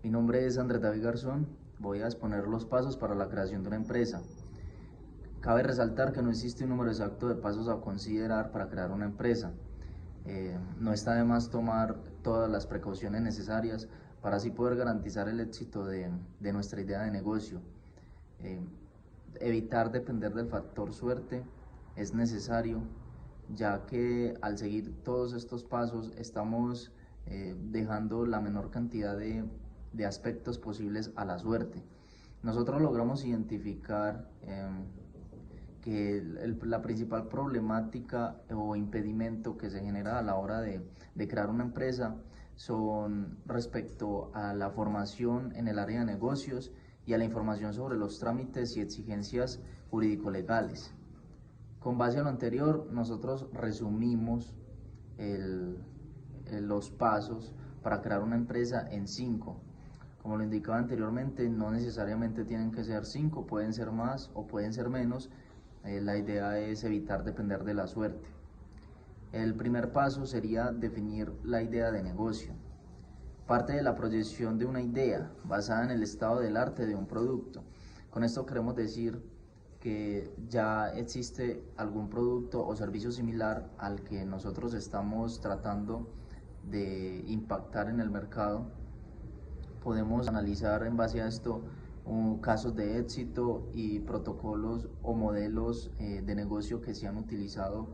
Mi nombre es Andrés David Garzón, voy a exponer los pasos para la creación de una empresa. Cabe resaltar que no existe un número exacto de pasos a considerar para crear una empresa. No está de más tomar todas las precauciones necesarias para así poder garantizar el éxito de nuestra idea de negocio. Eh, Evitar depender del factor suerte es necesario, ya que al seguir todos estos pasos estamos dejando la menor cantidad de aspectos posibles a la suerte. Nosotros logramos identificar que la principal problemática o impedimento que se genera a la hora de crear una empresa son respecto a la formación en el área de negocios y a la información sobre los trámites y exigencias jurídico-legales. Con base a lo anterior, nosotros resumimos los pasos para crear una empresa en 5. Como lo indicaba anteriormente, no necesariamente tienen que ser 5, pueden ser más o pueden ser menos. La idea es evitar depender de la suerte. El primer paso sería definir la idea de negocio. Parte de la proyección de una idea basada en el estado del arte de un producto. Con esto queremos decir que ya existe algún producto o servicio similar al que nosotros estamos tratando de impactar en el mercado. Podemos analizar en base a esto casos de éxito y protocolos o modelos de negocio que se han utilizado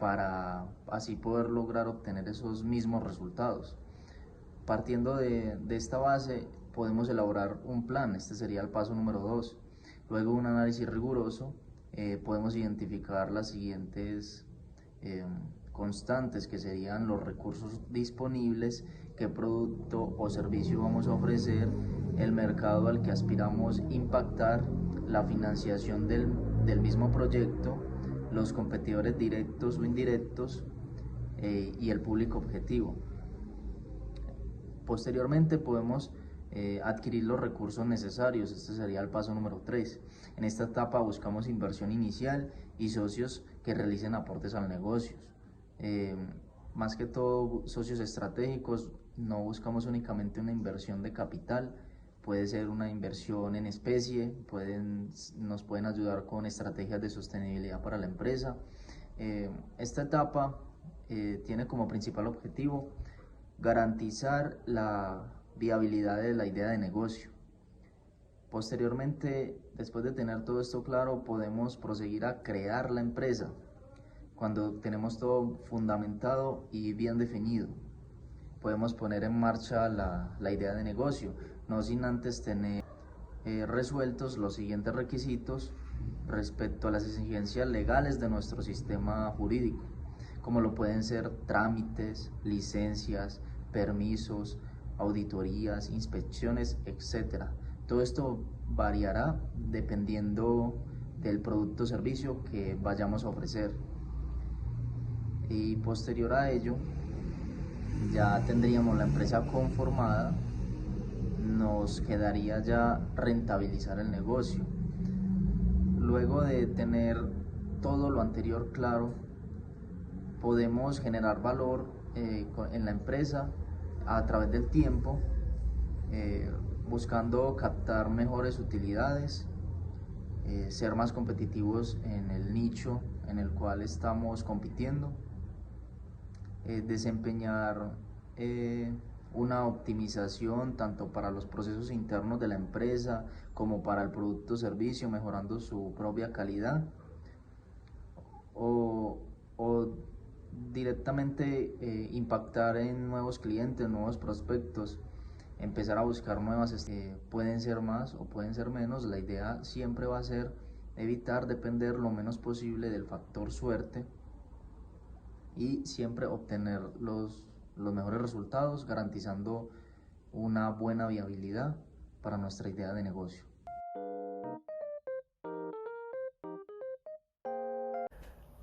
para así poder lograr obtener esos mismos resultados. Partiendo de esta base, podemos elaborar un plan. Este sería el paso número 2. Luego un análisis riguroso, podemos identificar las siguientes constantes, que serían los recursos disponibles, qué producto o servicio vamos a ofrecer, el mercado al que aspiramos impactar, la financiación del mismo proyecto, los competidores directos o indirectos y el público objetivo. Posteriormente podemos adquirir los recursos necesarios. Este sería el paso número 3. En esta etapa buscamos inversión inicial y socios que realicen aportes al negocio. Más que todo socios estratégicos. No buscamos únicamente una inversión de capital, puede ser una inversión en especie, nos pueden ayudar con estrategias de sostenibilidad para la empresa. Esta etapa tiene como principal objetivo garantizar la viabilidad de la idea de negocio. Posteriormente, después de tener todo esto claro, podemos proseguir a crear la empresa cuando tenemos todo fundamentado y bien definido. Podemos poner en marcha la idea de negocio, no sin antes tener resueltos los siguientes requisitos respecto a las exigencias legales de nuestro sistema jurídico, como lo pueden ser trámites, licencias, permisos, auditorías, inspecciones, etc. Todo esto variará dependiendo del producto o servicio que vayamos a ofrecer. Y posterior a ello, ya tendríamos la empresa conformada, nos quedaría ya rentabilizar el negocio. Luego de tener todo lo anterior claro, podemos generar valor en la empresa a través del tiempo, buscando captar mejores utilidades, ser más competitivos en el nicho en el cual estamos compitiendo, desempeñar una optimización tanto para los procesos internos de la empresa como para el producto o servicio, mejorando su propia calidad, o directamente impactar en nuevos clientes, nuevos prospectos, empezar a buscar nuevas, pueden ser más o pueden ser menos. La idea siempre va a ser evitar depender lo menos posible del factor suerte y siempre obtener los mejores resultados, garantizando una buena viabilidad para nuestra idea de negocio.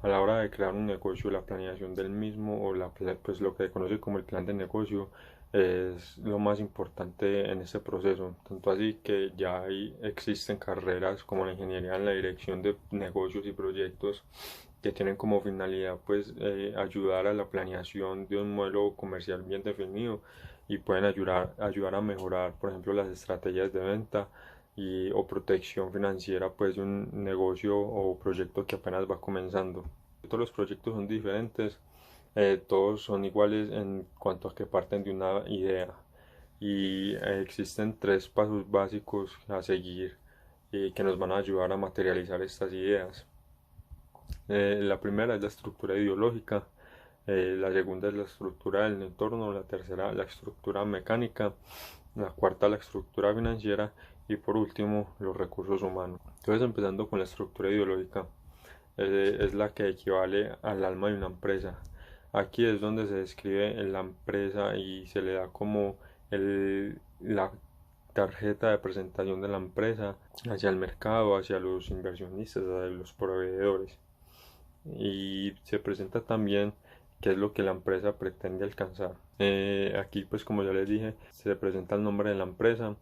A la hora de crear un negocio, la planeación del mismo o pues lo que se conoce como el plan de negocio es lo más importante en este proceso, tanto así que existen carreras como la ingeniería en la dirección de negocios y proyectos que tienen como finalidad pues ayudar a la planeación de un modelo comercial bien definido y pueden ayudar a mejorar, por ejemplo, las estrategias de venta o protección financiera pues de un negocio o proyecto que apenas va comenzando. Todos los proyectos son diferentes, todos son iguales en cuanto a que parten de una idea y existen tres pasos básicos a seguir que nos van a ayudar a materializar estas ideas. La primera es la estructura ideológica, la segunda es la estructura del entorno, la tercera la estructura mecánica, la cuarta la estructura financiera y por último los recursos humanos. Entonces empezando con la estructura ideológica, es la que equivale al alma de una empresa. Aquí es donde se describe la empresa y se le da como la tarjeta de presentación de la empresa hacia el mercado, hacia los inversionistas, hacia los proveedores. Y se presenta también qué es lo que la empresa pretende alcanzar. Aquí pues como ya les dije, se presenta el nombre de la empresa.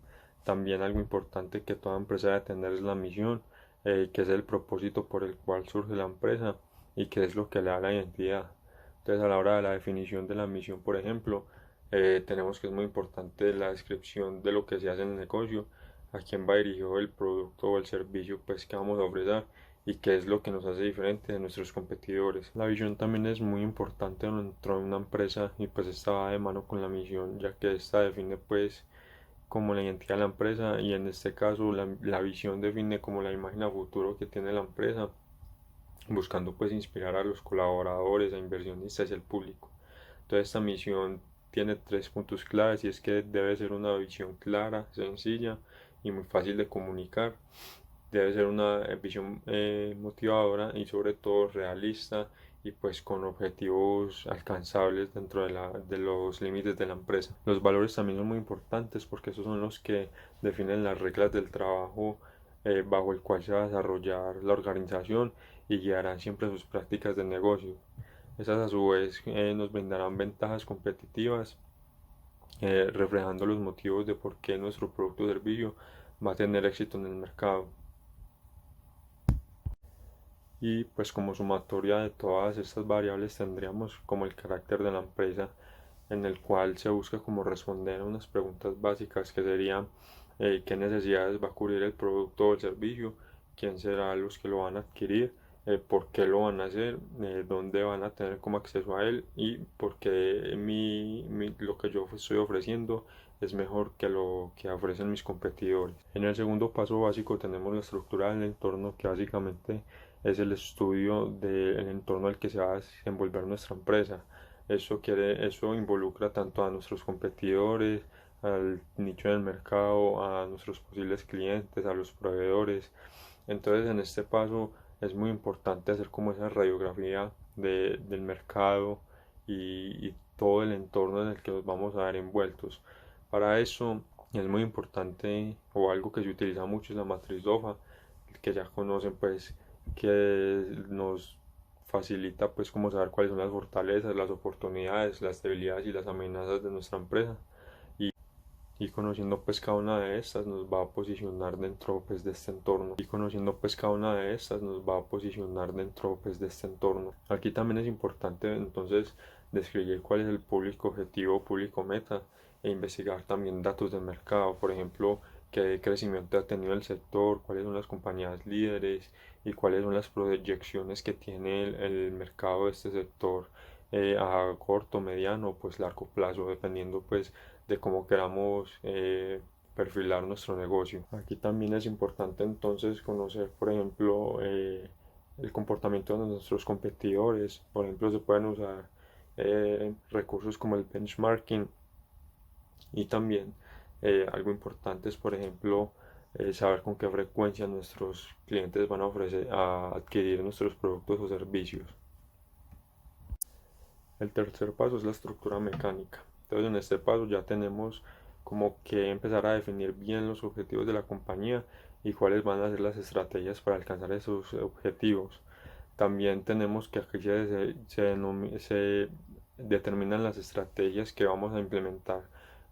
También algo importante que toda empresa debe tener es la misión, que es el propósito por el cual surge la empresa y qué es lo que le da la identidad. Entonces a la hora de la definición de la misión, por ejemplo, tenemos que es muy importante la descripción de lo que se hace en el negocio, a quién va dirigido el producto o el servicio pues que vamos a ofrecer y qué es lo que nos hace diferente de nuestros competidores. La visión también es muy importante dentro de una empresa y pues esta va de mano con la misión, ya que esta define pues como la identidad de la empresa y en este caso la visión define como la imagen a futuro que tiene la empresa, buscando pues inspirar a los colaboradores, a inversionistas y al público. Entonces esta misión tiene tres puntos claves y es que debe ser una visión clara, sencilla y muy fácil de comunicar. Debe ser una visión motivadora y sobre todo realista y pues con objetivos alcanzables dentro de los límites de la empresa. Los valores también son muy importantes porque esos son los que definen las reglas del trabajo bajo el cual se va a desarrollar la organización y guiarán siempre sus prácticas de negocio. Esas a su vez nos brindarán ventajas competitivas, reflejando los motivos de por qué nuestro producto o servicio va a tener éxito en el mercado. Y pues como sumatoria de todas estas variables tendríamos como el carácter de la empresa en el cual se busca como responder a unas preguntas básicas que serían qué necesidades va a cubrir el producto o el servicio, quién será los que lo van a adquirir, por qué lo van a hacer, dónde van a tener como acceso a él y por qué lo que yo estoy ofreciendo es mejor que lo que ofrecen mis competidores. En el segundo paso básico tenemos la estructura del entorno que básicamente es el estudio del entorno al que se va a desenvolver nuestra empresa. Eso involucra tanto a nuestros competidores, al nicho del mercado, a nuestros posibles clientes, a los proveedores. Entonces en este paso es muy importante hacer como esa radiografía del mercado y todo el entorno en el que nos vamos a ver envueltos. Para eso es muy importante o algo que se utiliza mucho es la matriz DOFA, que ya conocen pues que nos facilita pues como saber cuáles son las fortalezas, las oportunidades, las debilidades y las amenazas de nuestra empresa y conociendo pues cada una de estas nos va a posicionar dentro pues de este entorno y conociendo pues cada una de estas nos va a posicionar dentro pues de este entorno. Aquí también es importante entonces describir cuál es el público objetivo, público meta e investigar también datos del mercado, por ejemplo, qué crecimiento ha tenido el sector, cuáles son las compañías líderes y cuáles son las proyecciones que tiene el mercado de este sector a corto, mediano, pues largo plazo, dependiendo pues de cómo queramos perfilar nuestro negocio. Aquí también es importante entonces conocer, por ejemplo, el comportamiento de nuestros competidores. Por ejemplo, se pueden usar recursos como el benchmarking y también algo importante es, por ejemplo, saber con qué frecuencia nuestros clientes van a adquirir nuestros productos o servicios. El tercer paso es la estructura mecánica. Entonces en este paso ya tenemos como que empezar a definir bien los objetivos de la compañía y cuáles van a ser las estrategias para alcanzar esos objetivos. También tenemos que aquí se determinan las estrategias que vamos a implementar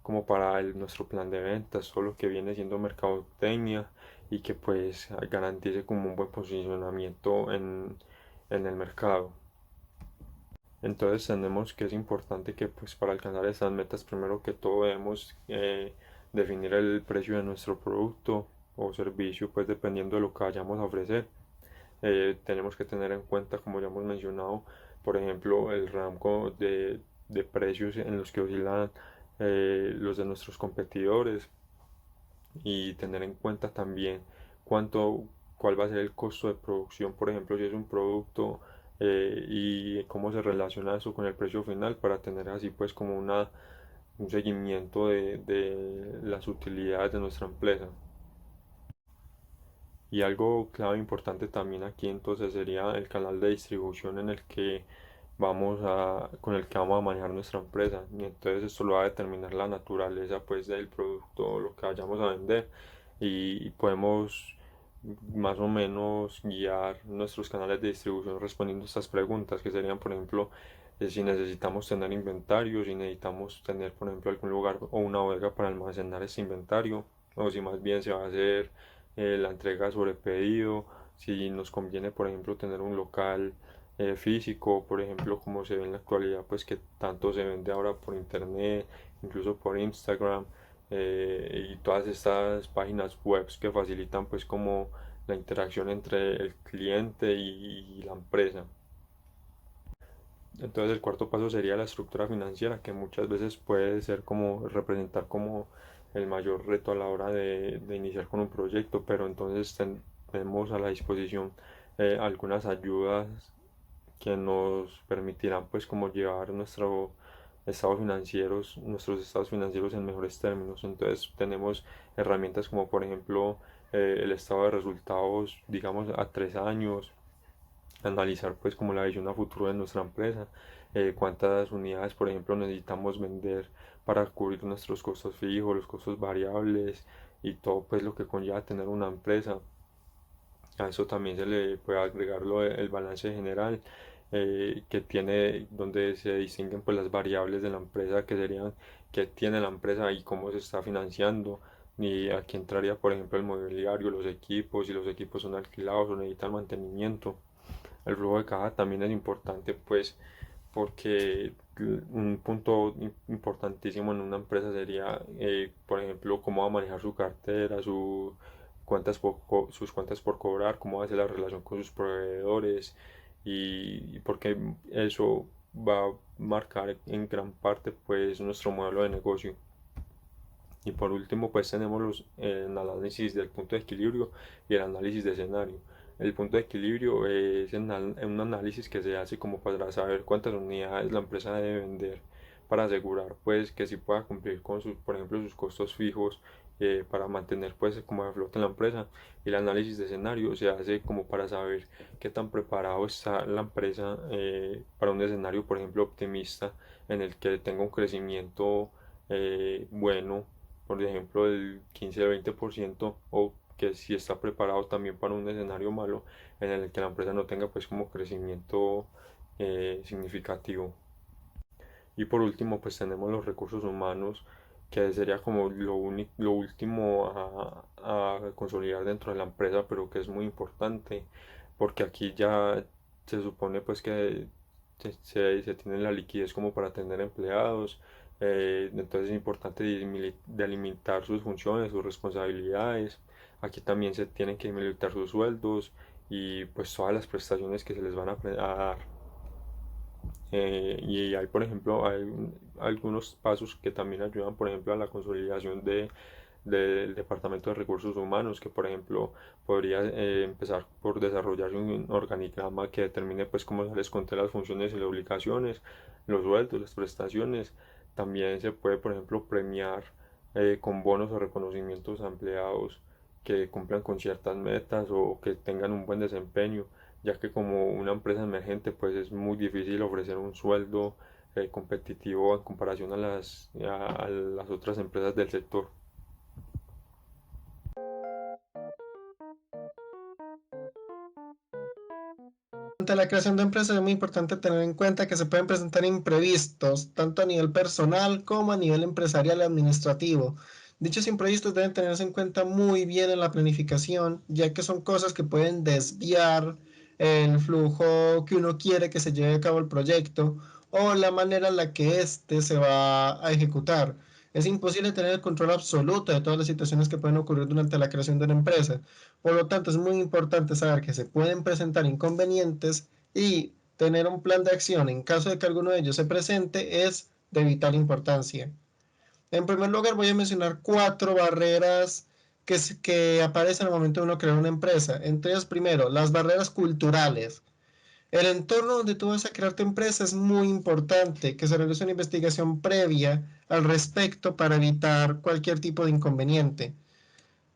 como para nuestro plan de ventas, todo lo que viene siendo mercadotecnia y que pues garantice como un buen posicionamiento en el mercado. Entonces tenemos que es importante que pues para alcanzar estas metas primero que todo debemos definir el precio de nuestro producto o servicio pues dependiendo de lo que vayamos a ofrecer. Tenemos que tener en cuenta, como ya hemos mencionado, por ejemplo, el rango de precios en los que oscilan los de nuestros competidores, y tener en cuenta también cuánto, cuál va a ser el costo de producción, por ejemplo, si es un producto, y cómo se relaciona eso con el precio final para tener así pues como un seguimiento de las utilidades de nuestra empresa. Y algo clave importante también aquí entonces sería el canal de distribución en el que con el que vamos a manejar nuestra empresa. Y entonces esto lo va a determinar la naturaleza pues del producto o lo que vayamos a vender, y podemos más o menos guiar nuestros canales de distribución respondiendo estas preguntas, que serían por ejemplo si necesitamos tener inventario, si necesitamos tener por ejemplo algún lugar o una bodega para almacenar ese inventario, o si más bien se va a hacer la entrega sobre pedido, si nos conviene por ejemplo tener un local físico, por ejemplo como se ve en la actualidad pues que tanto se vende ahora por internet, incluso por Instagram, y todas estas páginas web que facilitan pues como la interacción entre el cliente y la empresa. Entonces el cuarto paso sería la estructura financiera, que muchas veces puede ser como representar como el mayor reto a la hora de iniciar con un proyecto, pero entonces tenemos a la disposición algunas ayudas que nos permitirán pues como llevar nuestros estados financieros en mejores términos. Entonces tenemos herramientas como por ejemplo el estado de resultados, digamos a 3 años, analizar pues como la visión a futuro de nuestra empresa, cuántas unidades por ejemplo necesitamos vender para cubrir nuestros costos fijos, los costos variables y todo pues lo que conlleva tener una empresa. A eso también se le puede agregar el balance general, que tiene donde se distinguen pues las variables de la empresa, que serían qué tiene la empresa y cómo se está financiando, y aquí entraría por ejemplo el mobiliario, los equipos, si los equipos son alquilados o necesitan mantenimiento. El flujo de caja también es importante pues porque un punto importantísimo en una empresa sería, por ejemplo, cómo va a manejar su cartera, sus cuentas por cobrar, cómo va a ser la relación con sus proveedores, y porque eso va a marcar en gran parte pues nuestro modelo de negocio. Y por último, pues tenemos el análisis del punto de equilibrio y el análisis de escenario. El punto de equilibrio es un análisis que se hace como para saber cuántas unidades la empresa debe vender para asegurar pues que si pueda cumplir con sus, por ejemplo, sus costos fijos, para mantener pues como a flote la empresa. Y el análisis de escenario se hace como para saber qué tan preparado está la empresa para un escenario, por ejemplo, optimista, en el que tenga un crecimiento bueno, por ejemplo el 15-20%, o que si está preparado también para un escenario malo en el que la empresa no tenga pues como crecimiento significativo. Y por último pues tenemos los recursos humanos, que sería como lo último a consolidar dentro de la empresa, pero que es muy importante porque aquí ya se supone pues que se tiene la liquidez como para tener empleados. Entonces es importante delimitar sus funciones, sus responsabilidades. Aquí también se tienen que delimitar sus sueldos y pues todas las prestaciones que se les van a dar. Y hay, por ejemplo, algunos pasos que también ayudan, por ejemplo, a la consolidación del Departamento de Recursos Humanos, que, por ejemplo, podría empezar por desarrollar un organigrama que determine, pues, cómo se les conté las funciones y las obligaciones, los sueldos, las prestaciones. También se puede, por ejemplo, premiar con bonos o reconocimientos a empleados que cumplan con ciertas metas o que tengan un buen desempeño, ya que como una empresa emergente pues es muy difícil ofrecer un sueldo competitivo en comparación a las otras empresas del sector. Ante la creación de empresas es muy importante tener en cuenta que se pueden presentar imprevistos, tanto a nivel personal como a nivel empresarial y administrativo. Dichos imprevistos deben tenerse en cuenta muy bien en la planificación, ya que son cosas que pueden desviar el flujo que uno quiere que se lleve a cabo el proyecto, o la manera en la que éste se va a ejecutar. Es imposible tener el control absoluto de todas las situaciones que pueden ocurrir durante la creación de una empresa. Por lo tanto, es muy importante saber que se pueden presentar inconvenientes y tener un plan de acción en caso de que alguno de ellos se presente es de vital importancia. En primer lugar, voy a mencionar 4 barreras que aparecen al momento de uno crear una empresa. Entre ellas, primero, las barreras culturales. El entorno donde tú vas a crear tu empresa es muy importante, que se realice una investigación previa al respecto para evitar cualquier tipo de inconveniente.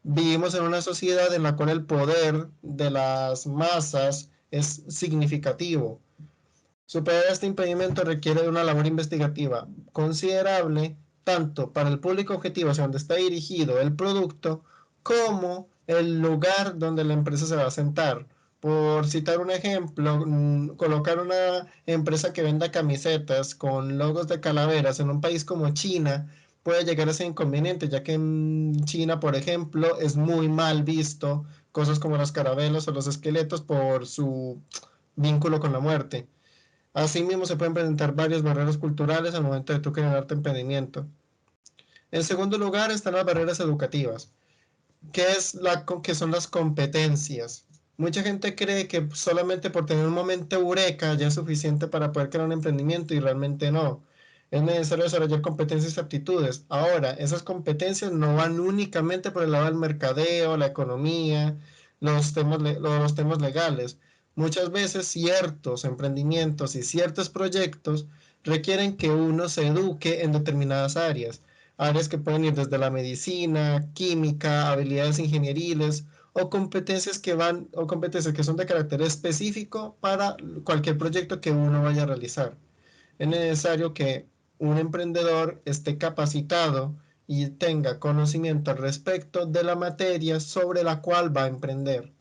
Vivimos en una sociedad en la cual el poder de las masas es significativo. Superar este impedimento requiere de una labor investigativa considerable tanto para el público objetivo hacia donde está dirigido el producto como el lugar donde la empresa se va a sentar. Por citar un ejemplo, colocar una empresa que venda camisetas con logos de calaveras en un país como China puede llegar a ser inconveniente, ya que en China, por ejemplo, es muy mal visto cosas como las carabelas o los esqueletos por su vínculo con la muerte. Asimismo, se pueden presentar varias barreras culturales al momento de tu crear tu emprendimiento. En segundo lugar están las barreras educativas, que son las competencias. Mucha gente cree que solamente por tener un momento eureka ya es suficiente para poder crear un emprendimiento y realmente no. Es necesario desarrollar competencias y aptitudes. Ahora, esas competencias no van únicamente por el lado del mercadeo, la economía, los temas legales. Muchas veces ciertos emprendimientos y ciertos proyectos requieren que uno se eduque en determinadas áreas que pueden ir desde la medicina, química, habilidades ingenieriles o competencias que son de carácter específico para cualquier proyecto que uno vaya a realizar. Es necesario que un emprendedor esté capacitado y tenga conocimiento al respecto de la materia sobre la cual va a emprender.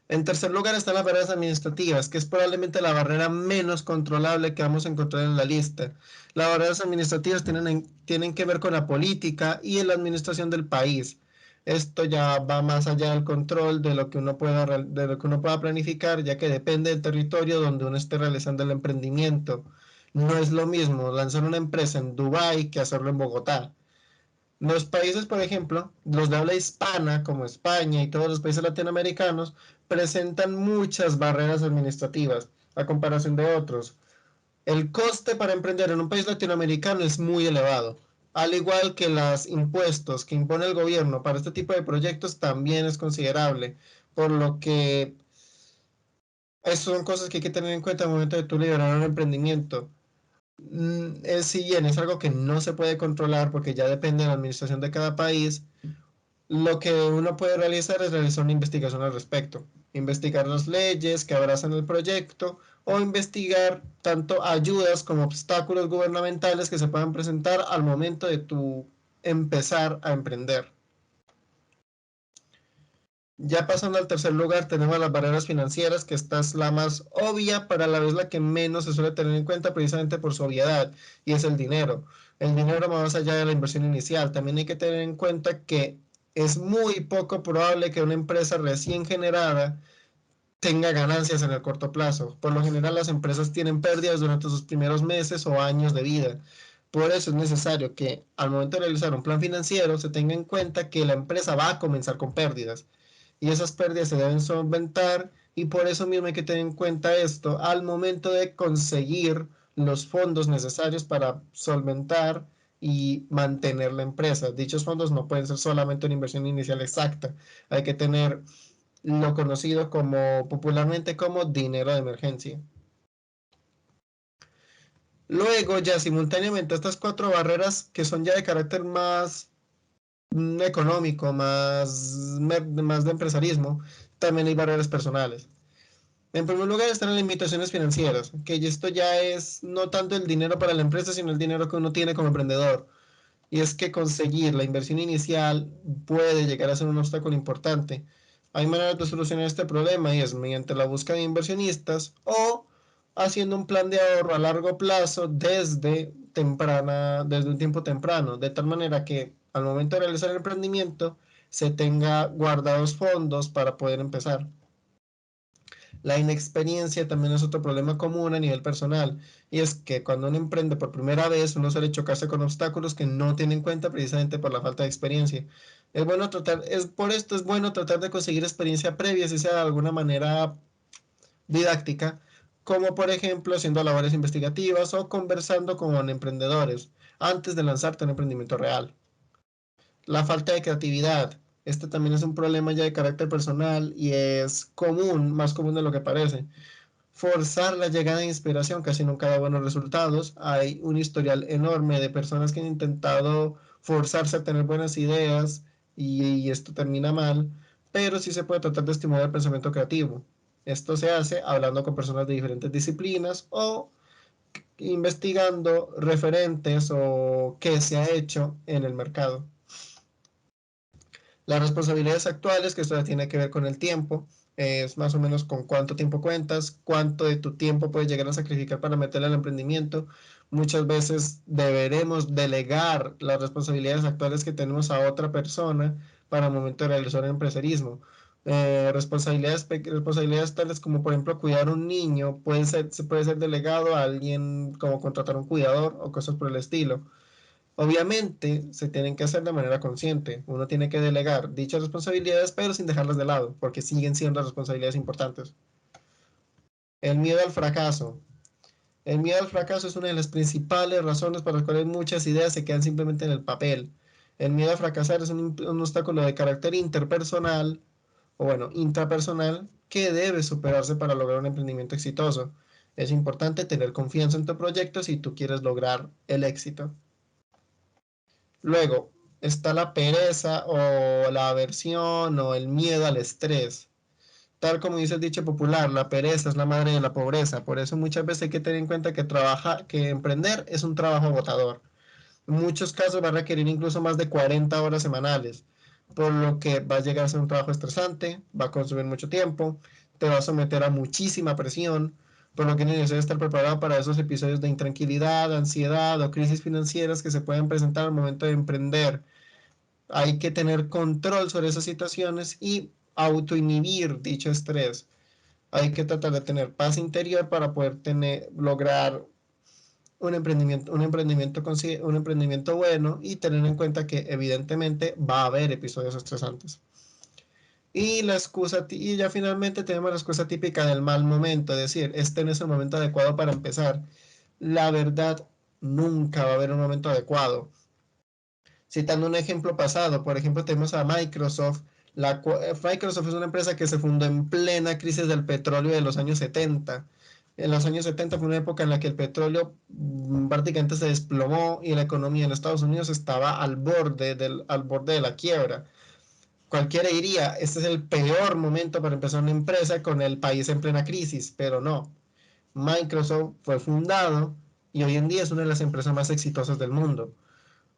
En tercer lugar están las barreras administrativas, que es probablemente la barrera menos controlable que vamos a encontrar en la lista. Las barreras administrativas tienen que ver con la política y en la administración del país. Esto ya va más allá del control de lo que uno pueda planificar, ya que depende del territorio donde uno esté realizando el emprendimiento. No es lo mismo lanzar una empresa en Dubái que hacerlo en Bogotá. Los países, por ejemplo, los de habla hispana, como España y todos los países latinoamericanos, presentan muchas barreras administrativas a comparación de otros. El coste para emprender en un país latinoamericano es muy elevado, al igual que los impuestos que impone el gobierno para este tipo de proyectos también es considerable, por lo que esas son cosas que hay que tener en cuenta al momento de tu liderar un emprendimiento. Si bien es algo que no se puede controlar porque ya depende de la administración de cada país, lo que uno puede realizar es realizar una investigación al respecto, investigar las leyes que abrazan el proyecto o investigar tanto ayudas como obstáculos gubernamentales que se puedan presentar al momento de tu empezar a emprender. Ya pasando al tercer lugar, tenemos las barreras financieras, que esta es la más obvia, pero a la vez la que menos se suele tener en cuenta precisamente por su obviedad, y es el dinero. El dinero va más allá de la inversión inicial. También hay que tener en cuenta que es muy poco probable que una empresa recién generada tenga ganancias en el corto plazo. Por lo general, las empresas tienen pérdidas durante sus primeros meses o años de vida. Por eso es necesario que al momento de realizar un plan financiero se tenga en cuenta que la empresa va a comenzar con pérdidas y esas pérdidas se deben solventar y por eso mismo hay que tener en cuenta esto al momento de conseguir los fondos necesarios para solventar y mantener la empresa. Dichos fondos no pueden ser solamente una inversión inicial exacta, hay que tener lo conocido como popularmente como dinero de emergencia. Luego ya simultáneamente estas 4 barreras que son ya de carácter más económico, más de empresarismo, también hay barreras personales. En primer lugar están las limitaciones financieras, que esto ya es no tanto el dinero para la empresa, sino el dinero que uno tiene como emprendedor. Y es que conseguir la inversión inicial puede llegar a ser un obstáculo importante. Hay maneras de solucionar este problema y es mediante la búsqueda de inversionistas o haciendo un plan de ahorro a largo plazo desde un tiempo temprano, de tal manera que al momento de realizar el emprendimiento se tenga guardados fondos para poder empezar. La inexperiencia también es otro problema común a nivel personal, y es que cuando uno emprende por primera vez, uno suele chocarse con obstáculos que no tiene en cuenta precisamente por la falta de experiencia. Por esto es bueno tratar de conseguir experiencia previa, si sea de alguna manera didáctica, como por ejemplo haciendo labores investigativas o conversando con emprendedores antes de lanzarte un emprendimiento real. La falta de creatividad. Este también es un problema ya de carácter personal y es común, más común de lo que parece. Forzar la llegada de inspiración casi nunca da buenos resultados. Hay un historial enorme de personas que han intentado forzarse a tener buenas ideas y esto termina mal, pero sí se puede tratar de estimular el pensamiento creativo. Esto se hace hablando con personas de diferentes disciplinas o investigando referentes o qué se ha hecho en el mercado. Las responsabilidades actuales, que esto ya tiene que ver con el tiempo, es más o menos con cuánto tiempo cuentas, cuánto de tu tiempo puedes llegar a sacrificar para meterle al emprendimiento. Muchas veces deberemos delegar las responsabilidades actuales que tenemos a otra persona para el momento de realizar el empresarismo. Responsabilidades tales como, por ejemplo, cuidar a un niño, se puede ser delegado a alguien como contratar un cuidador o cosas por el estilo. Obviamente, se tienen que hacer de manera consciente. Uno tiene que delegar dichas responsabilidades, pero sin dejarlas de lado, porque siguen siendo responsabilidades importantes. El miedo al fracaso. El miedo al fracaso es una de las principales razones por las cuales muchas ideas se quedan simplemente en el papel. El miedo a fracasar es un obstáculo de carácter interpersonal, o bueno, intrapersonal, que debe superarse para lograr un emprendimiento exitoso. Es importante tener confianza en tu proyecto si tú quieres lograr el éxito. Luego está la pereza o la aversión o el miedo al estrés. Tal como dice el dicho popular, la pereza es la madre de la pobreza. Por eso muchas veces hay que tener en cuenta que emprender es un trabajo agotador. En muchos casos va a requerir incluso más de 40 horas semanales, por lo que va a llegar a ser un trabajo estresante, va a consumir mucho tiempo, te va a someter a muchísima presión, por lo que es necesario estar preparado para esos episodios de intranquilidad, ansiedad o crisis financieras que se pueden presentar al momento de emprender. Hay que tener control sobre esas situaciones y autoinhibir dicho estrés. Hay que tratar de tener paz interior para poder lograr un emprendimiento bueno y tener en cuenta que evidentemente va a haber episodios estresantes. Y ya finalmente tenemos la excusa típica del mal momento, es decir, este no es el momento adecuado para empezar. La verdad, nunca va a haber un momento adecuado. Citando un ejemplo pasado, por ejemplo, tenemos a Microsoft. Microsoft es una empresa que se fundó en plena crisis del petróleo de los años 70. En los años 70 fue una época en la que el petróleo prácticamente se desplomó y la economía en Estados Unidos estaba al borde de la quiebra. Cualquiera diría, este es el peor momento para empezar una empresa con el país en plena crisis, pero no. Microsoft fue fundado y hoy en día es una de las empresas más exitosas del mundo.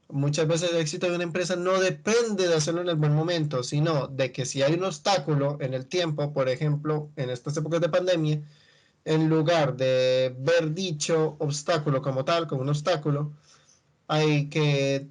Muchas veces el éxito de una empresa no depende de hacerlo en el buen momento, sino de que si hay un obstáculo en el tiempo, por ejemplo, en estas épocas de pandemia, en lugar de ver dicho obstáculo como tal, como un obstáculo, hay que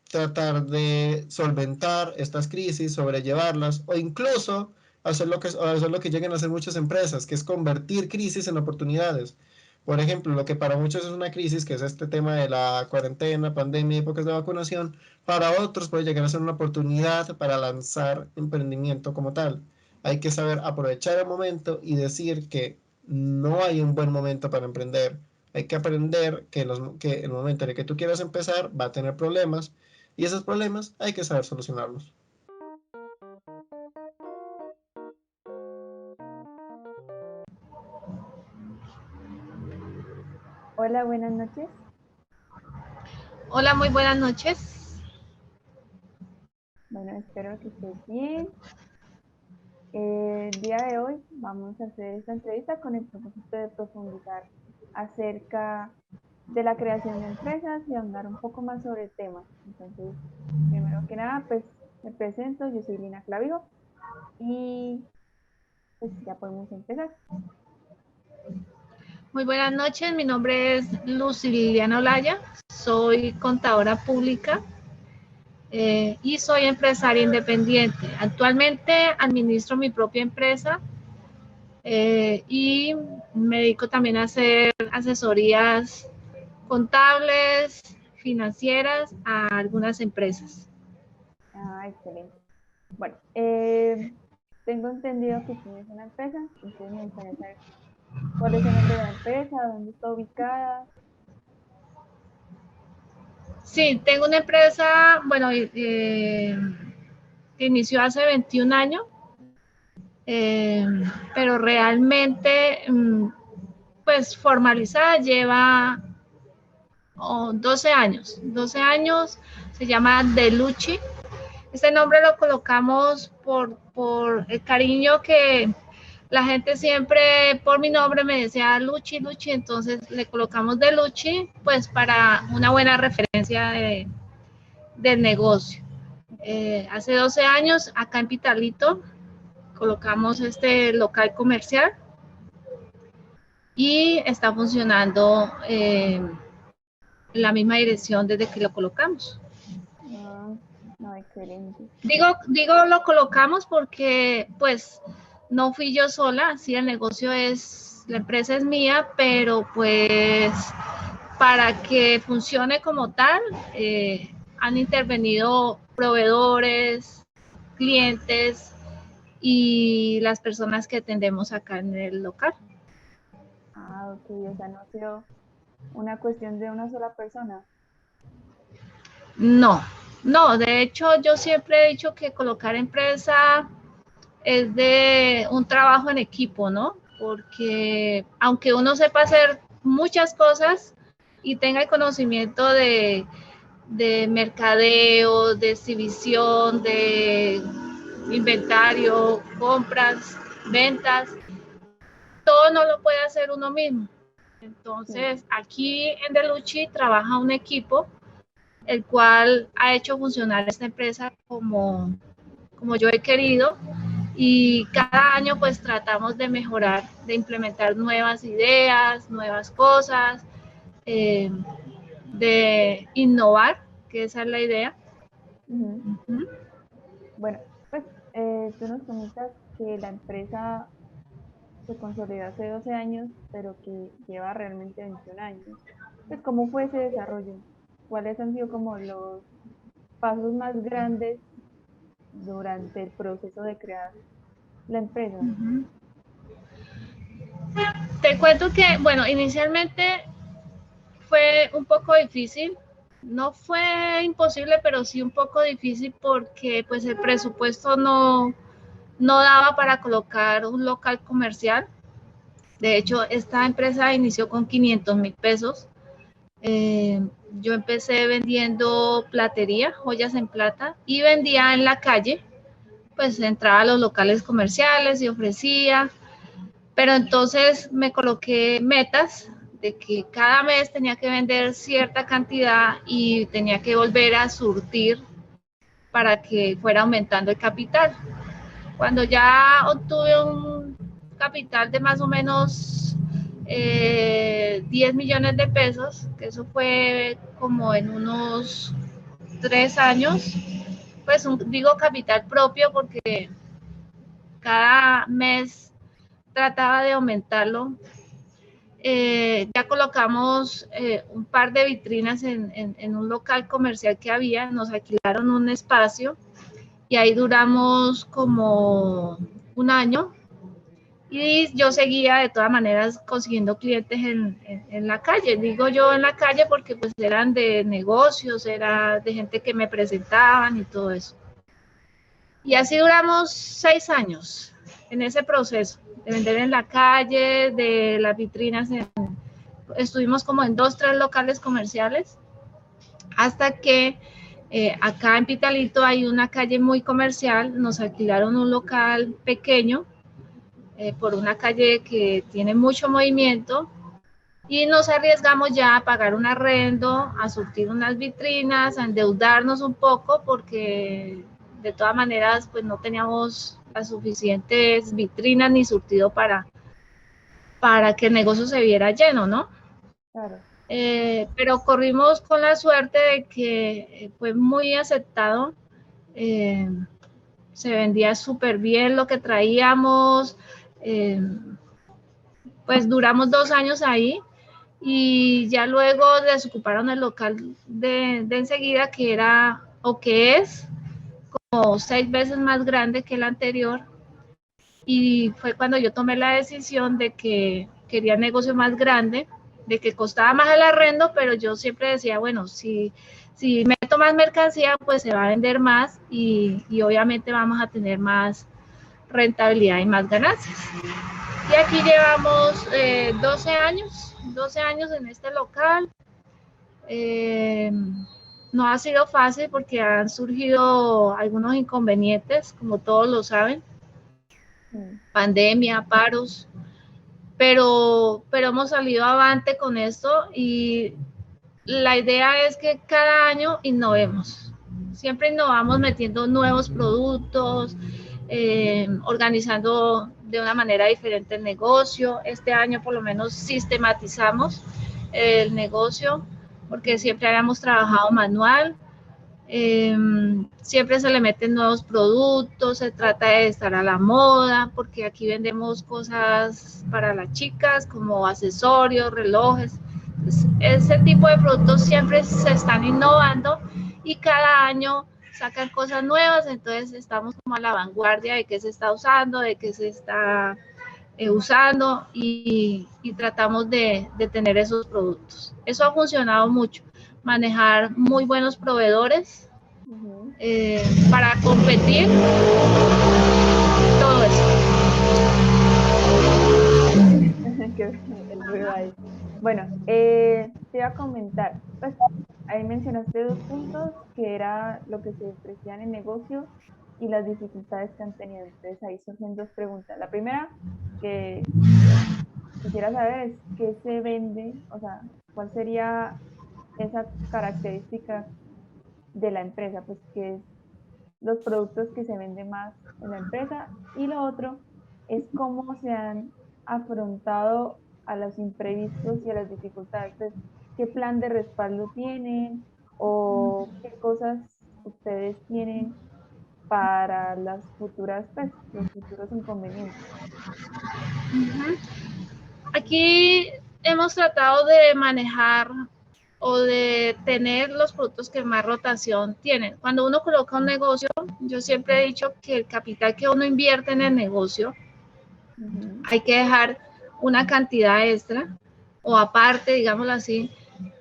tratar de solventar estas crisis, sobrellevarlas o incluso hacer lo que llegan a hacer muchas empresas, que es convertir crisis en oportunidades. Por ejemplo, lo que para muchos es una crisis, que es este tema de la cuarentena, pandemia, épocas de vacunación, para otros puede llegar a ser una oportunidad para lanzar emprendimiento como tal. Hay que saber aprovechar el momento y decir que no hay un buen momento para emprender. Hay que aprender que el momento en el que tú quieras empezar va a tener problemas y esos problemas hay que saber solucionarlos. Hola, buenas noches. Hola, muy buenas noches. Bueno, espero que estés bien. El día de hoy vamos a hacer esta entrevista con el propósito de profundizar acerca de la creación de empresas y ahondar un poco más sobre el tema. Entonces, primero que nada, pues me presento, yo soy Lina Clavijo y pues ya podemos empezar. Muy buenas noches, mi nombre es Lucy Liliana Olaya, soy contadora pública y soy empresaria independiente. Actualmente administro mi propia empresa y me dedico también a hacer asesorías contables, financieras a algunas empresas. Ah, excelente. Bueno, tengo entendido que tienes una empresa, entonces me gustaría saber cuál es el nombre de la empresa, dónde está ubicada. Sí, tengo una empresa, bueno, que inició hace 21 años, pero realmente, pues formalizada lleva 12 años. 12 años, se llama Delucci. Este nombre lo colocamos por el cariño que la gente siempre por mi nombre me decía Luchi, Luchi, entonces le colocamos Delucci, pues para una buena referencia del negocio. Hace 12 años, acá en Pitalito, colocamos este local comercial y está funcionando en la misma dirección desde que lo colocamos. Ah, no, excelente. Digo lo colocamos porque pues no fui yo sola, sí, el negocio es, la empresa es mía, pero pues para que funcione como tal, han intervenido proveedores, clientes y las personas que atendemos acá en el local. Ah, ok, o sea, no ha sido una cuestión de una sola persona. No, no, de hecho yo siempre he dicho que colocar empresa es de un trabajo en equipo, ¿no? Porque aunque uno sepa hacer muchas cosas y tenga el conocimiento de mercadeo, de exhibición, de inventario, compras, ventas, todo no lo puede hacer uno mismo. Entonces, aquí en Delucci trabaja un equipo el cual ha hecho funcionar esta empresa como yo he querido, y cada año pues tratamos de mejorar, de implementar nuevas ideas, nuevas cosas, de innovar, que esa es la idea. Ujú. Bueno, pues tú nos comentas que la empresa se consolidó hace 12 años, pero que lleva realmente 21 años. Pues, ¿cómo fue ese desarrollo? ¿Cuáles han sido como los pasos más grandes durante el proceso de crear la empresa? Te cuento que, bueno, inicialmente fue un poco difícil, no fue imposible, pero sí un poco difícil porque pues el presupuesto no daba para colocar un local comercial. De hecho, esta empresa inició con 500,000 pesos. Yo empecé vendiendo platería, joyas en plata, y vendía en la calle, pues entraba a los locales comerciales y ofrecía, pero entonces me coloqué metas de que cada mes tenía que vender cierta cantidad y tenía que volver a surtir para que fuera aumentando el capital. Cuando ya obtuve un capital de más o menos 10 millones de pesos, que eso fue como en unos 3 años, pues digo capital propio porque cada mes trataba de aumentarlo. Ya colocamos un par de vitrinas en un local comercial que había, nos alquilaron un espacio y ahí duramos como un año, y yo seguía de todas maneras consiguiendo clientes en la calle. Digo yo en la calle porque pues eran de negocios, era de gente que me presentaban y todo eso. Y así duramos 6 años en ese proceso de vender en la calle, de las vitrinas. Estuvimos como en 2, 3 locales comerciales, hasta que acá en Pitalito hay una calle muy comercial, nos alquilaron un local pequeño por una calle que tiene mucho movimiento, y nos arriesgamos ya a pagar un arrendo, a surtir unas vitrinas, a endeudarnos un poco porque de todas maneras pues no teníamos las suficientes vitrinas ni surtido para que el negocio se viera lleno, ¿no? Claro. Pero corrimos con la suerte de que fue muy aceptado, se vendía súper bien lo que traíamos, Pues duramos 2 años ahí y ya luego desocuparon el local de enseguida, que era o que es como 6 veces más grande que el anterior, y fue cuando yo tomé la decisión de que quería negocio más grande, de que costaba más el arrendo, pero yo siempre decía, bueno, si meto más mercancía, pues se va a vender más y obviamente vamos a tener más rentabilidad y más ganancias. Y aquí llevamos 12 años en este local. No ha sido fácil porque han surgido algunos inconvenientes, como todos lo saben, pandemia, paros, pero hemos salido avante con esto y la idea es que cada año innovemos. Siempre innovamos metiendo nuevos productos, organizando de una manera diferente el negocio. Este año por lo menos sistematizamos el negocio porque siempre habíamos trabajado manual. Siempre se le meten nuevos productos, se trata de estar a la moda, porque aquí vendemos cosas para las chicas como accesorios, relojes. Ese tipo de productos siempre se están innovando y cada año sacan cosas nuevas, entonces estamos como a la vanguardia de qué se está usando, de qué se está usando y tratamos de tener esos productos. Eso ha funcionado mucho, manejar muy buenos proveedores para competir, todo eso. El ruido ahí. Bueno, te iba a comentar, pues ahí mencionaste 2 puntos, que era lo que se ofrecía en el negocio y las dificultades que han tenido. Entonces ahí surgen 2 preguntas. La primera que quisiera saber es qué se vende, o sea, cuál sería esa característica de la empresa, pues que es los productos que se venden más en la empresa. Y lo otro es cómo se han afrontado a los imprevistos y a las dificultades. Pues, ¿qué plan de respaldo tienen o qué cosas ustedes tienen para las futuras, pues, los futuros inconvenientes? Aquí hemos tratado de manejar o de tener los productos que más rotación tienen. Cuando uno coloca un negocio, yo siempre he dicho que el capital que uno invierte en el negocio, hay que dejar una cantidad extra o aparte, digámoslo así.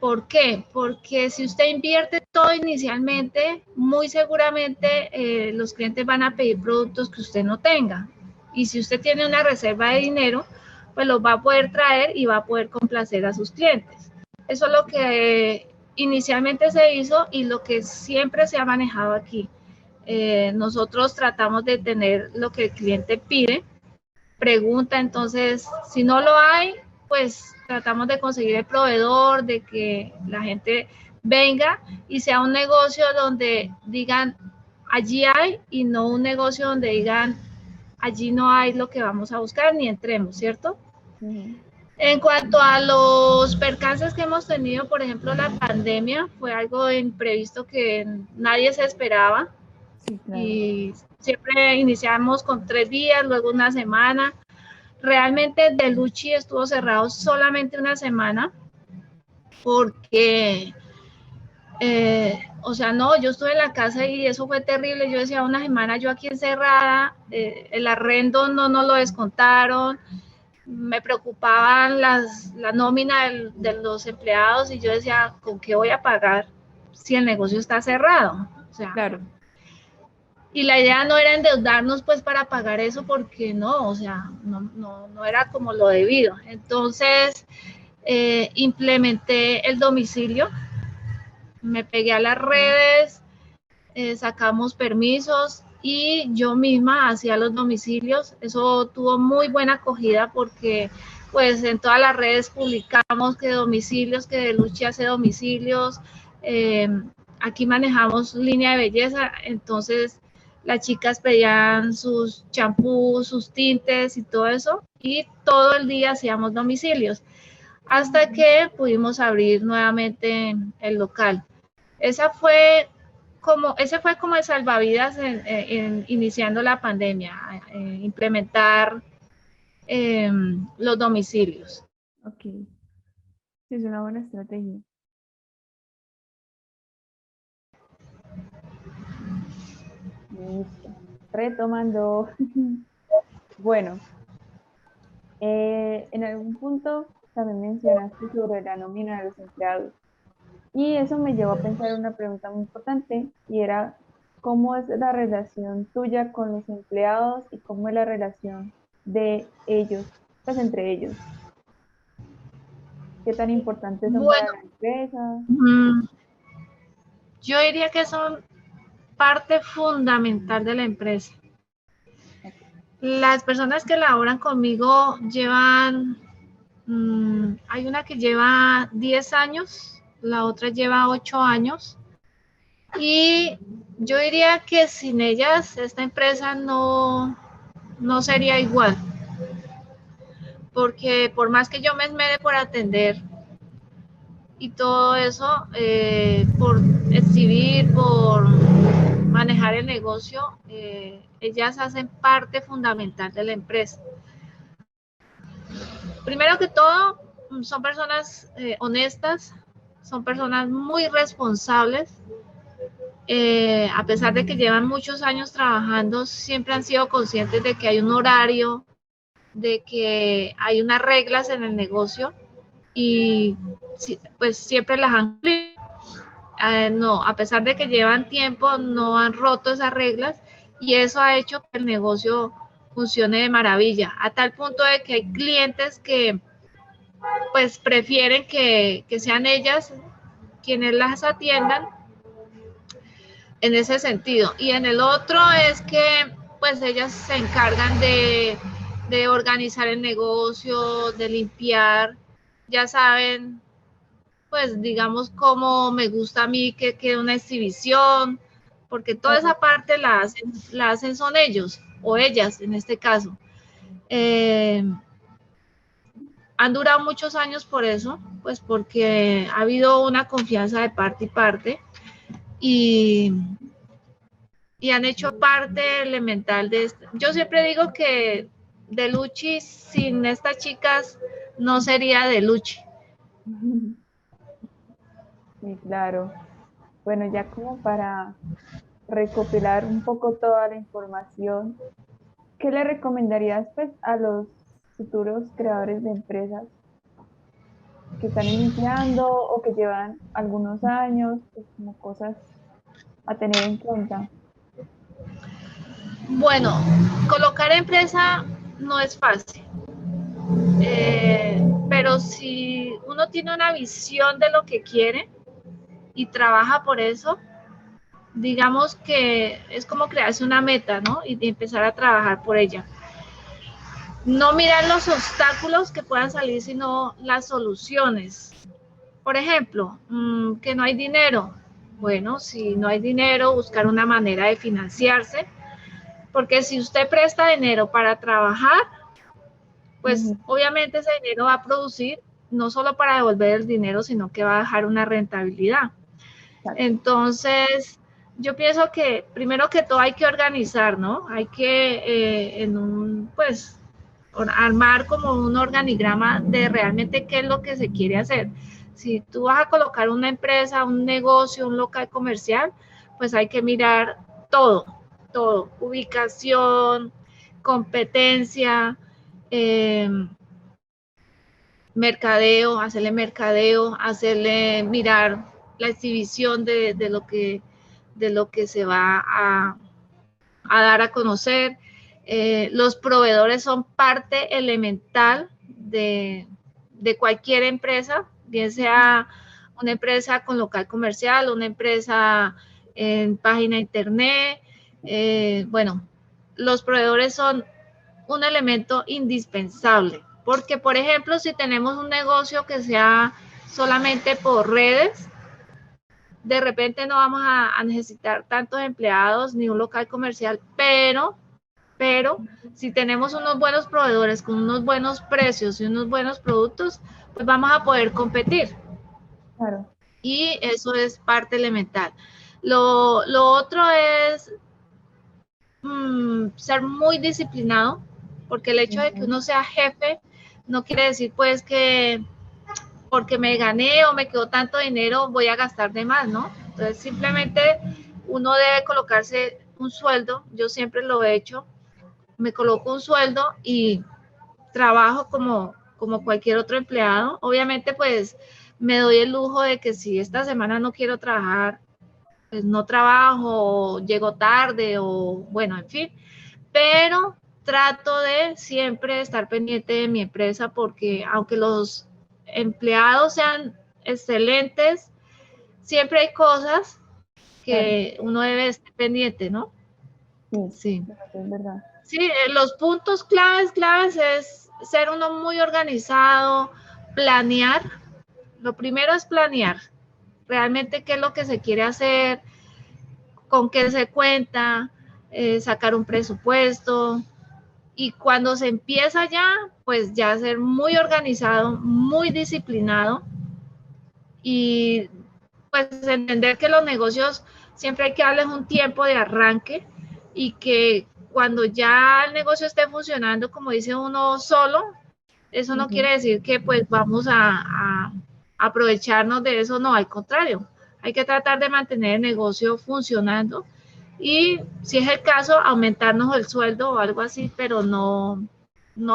¿Por qué? Porque si usted invierte todo inicialmente, muy seguramente los clientes van a pedir productos que usted no tenga. Y si usted tiene una reserva de dinero, pues los va a poder traer y va a poder complacer a sus clientes. Eso es lo que inicialmente se hizo y lo que siempre se ha manejado aquí. Nosotros tratamos de tener lo que el cliente pide, pregunta, entonces si no lo hay, pues tratamos de conseguir el proveedor, de que la gente venga y sea un negocio donde digan allí hay y no un negocio donde digan allí no hay lo que vamos a buscar ni entremos, ¿cierto? En cuanto a los percances que hemos tenido, por ejemplo, la pandemia fue algo imprevisto que nadie se esperaba. Sí, claro. Y siempre iniciamos con 3 días, luego una semana. Realmente Delucci estuvo cerrado solamente una semana porque, o sea, no, yo estuve en la casa y eso fue terrible. Yo decía, una semana yo aquí encerrada, el arrendo no nos lo descontaron, me preocupaban la nómina de los empleados y yo decía, ¿con qué voy a pagar si el negocio está cerrado? O sea, claro. Y la idea no era endeudarnos pues para pagar eso porque no, o sea, no era como lo debido. Entonces, implementé el domicilio, me pegué a las redes, sacamos permisos y yo misma hacía los domicilios. Eso tuvo muy buena acogida porque pues en todas las redes publicamos que domicilios, que Delucci hace domicilios. Aquí manejamos línea de belleza, entonces las chicas pedían sus champús, sus tintes y todo eso, y todo el día hacíamos domicilios, hasta que pudimos abrir nuevamente el local. Ese fue como el salvavidas iniciando la pandemia, implementar los domicilios. Ok, sí, es una buena estrategia. Listo. Retomando. Bueno, en algún punto también mencionaste sobre la nómina de los empleados. Y eso me llevó a pensar en una pregunta muy importante y era, ¿cómo es la relación tuya con los empleados y cómo es la relación de ellos, pues entre ellos? ¿Qué tan importantes son para Bueno, la empresa? yo diría que son parte fundamental de la empresa. Las personas que laboran conmigo llevan, hay una que lleva 10 años, la otra lleva 8 años. Y yo diría que sin ellas esta empresa no sería igual. Porque por más que yo me esmere por atender y todo eso, por exhibir, por manejar el negocio, ellas hacen parte fundamental de la empresa. Primero que todo, son personas honestas, son personas muy responsables. A pesar de que llevan muchos años trabajando, siempre han sido conscientes de que hay un horario, de que hay unas reglas en el negocio y pues siempre las han cumplido. No, a pesar de que llevan tiempo, no han roto esas reglas y eso ha hecho que el negocio funcione de maravilla, a tal punto de que hay clientes que pues prefieren que sean ellas quienes las atiendan en ese sentido. Y en el otro es que pues ellas se encargan de organizar el negocio, de limpiar, ya saben, pues digamos cómo me gusta a mí que quede una exhibición, porque toda esa parte la hacen son ellos o ellas en este caso. Han durado muchos años por eso, pues porque ha habido una confianza de parte y parte y han hecho parte elemental de esto. Yo siempre digo que de Luchi sin estas chicas no sería de Luchi. Sí, claro. Bueno, ya como para recopilar un poco toda la información, ¿qué le recomendarías pues a los futuros creadores de empresas que están iniciando o que llevan algunos años, pues como cosas a tener en cuenta? Bueno, colocar empresa no es fácil, pero si uno tiene una visión de lo que quiere y trabaja por eso, digamos que es como crearse una meta, ¿no? Y empezar a trabajar por ella. No mirar los obstáculos que puedan salir, sino las soluciones. Por ejemplo, que no hay dinero. Bueno, si no hay dinero, buscar una manera de financiarse, porque si usted presta dinero para trabajar, pues obviamente ese dinero va a producir no solo para devolver el dinero, sino que va a dejar una rentabilidad. Entonces, yo pienso que primero que todo hay que organizar, ¿no? Hay que pues armar como un organigrama de realmente qué es lo que se quiere hacer. Si tú vas a colocar una empresa, un negocio, un local comercial, pues hay que mirar todo, ubicación, competencia, mercadeo, hacerle mirar la exhibición de lo que se va a dar a conocer. Los proveedores son parte elemental de cualquier empresa, bien sea una empresa con local comercial, una empresa en página internet. Bueno, los proveedores son un elemento indispensable, porque por ejemplo, si tenemos un negocio que sea solamente por redes, de repente no vamos a necesitar tantos empleados ni un local comercial, pero si tenemos unos buenos proveedores con unos buenos precios y unos buenos productos, pues vamos a poder competir. Claro. Y eso es parte elemental. Lo otro es ser muy disciplinado, porque el hecho de que uno sea jefe no quiere decir pues que porque me gané o me quedó tanto dinero voy a gastar de más, ¿no? Entonces simplemente uno debe colocarse un sueldo, yo siempre lo he hecho, me coloco un sueldo y trabajo como cualquier otro empleado. Obviamente pues me doy el lujo de que si esta semana no quiero trabajar, pues no trabajo, llego tarde o bueno, en fin, pero trato de siempre estar pendiente de mi empresa porque aunque los empleados sean excelentes, siempre hay cosas que uno debe estar pendiente, ¿no? Sí, Sí. es verdad. Sí, los puntos claves es ser uno muy organizado, planear. Lo primero es planear realmente qué es lo que se quiere hacer, con qué se cuenta, sacar un presupuesto, y cuando se empieza ya, pues ya ser muy organizado, muy disciplinado y pues entender que los negocios siempre hay que darles un tiempo de arranque y que cuando ya el negocio esté funcionando, como dice uno solo, eso no quiere decir que pues vamos a aprovecharnos de eso, no, al contrario, hay que tratar de mantener el negocio funcionando y si es el caso, aumentarnos el sueldo o algo así, pero no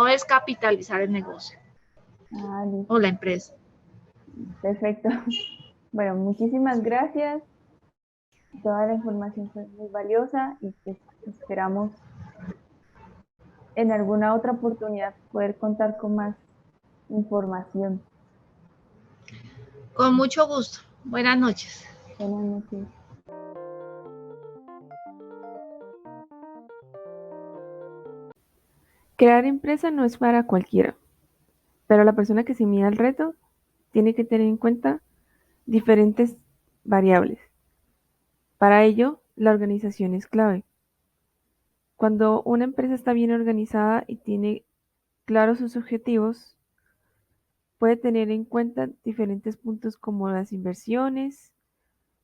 descapitalizar el negocio Ah, listo. o la empresa. Perfecto. Bueno, muchísimas gracias. Toda la información fue muy valiosa y pues esperamos en alguna otra oportunidad poder contar con más información. Con mucho gusto. Buenas noches. Buenas noches. Crear empresa no es para cualquiera, pero la persona que se mida al reto tiene que tener en cuenta diferentes variables. Para ello, la organización es clave. Cuando una empresa está bien organizada y tiene claros sus objetivos, puede tener en cuenta diferentes puntos como las inversiones,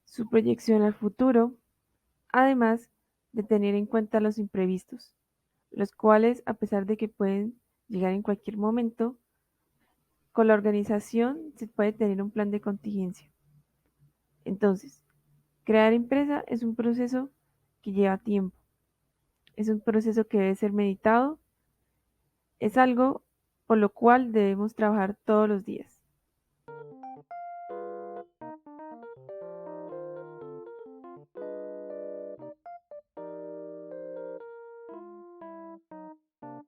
su proyección al futuro, además de tener en cuenta los imprevistos, los cuales, a pesar de que pueden llegar en cualquier momento, con la organización se puede tener un plan de contingencia. Entonces, crear empresa es un proceso que lleva tiempo, es un proceso que debe ser meditado, es algo por lo cual debemos trabajar todos los días.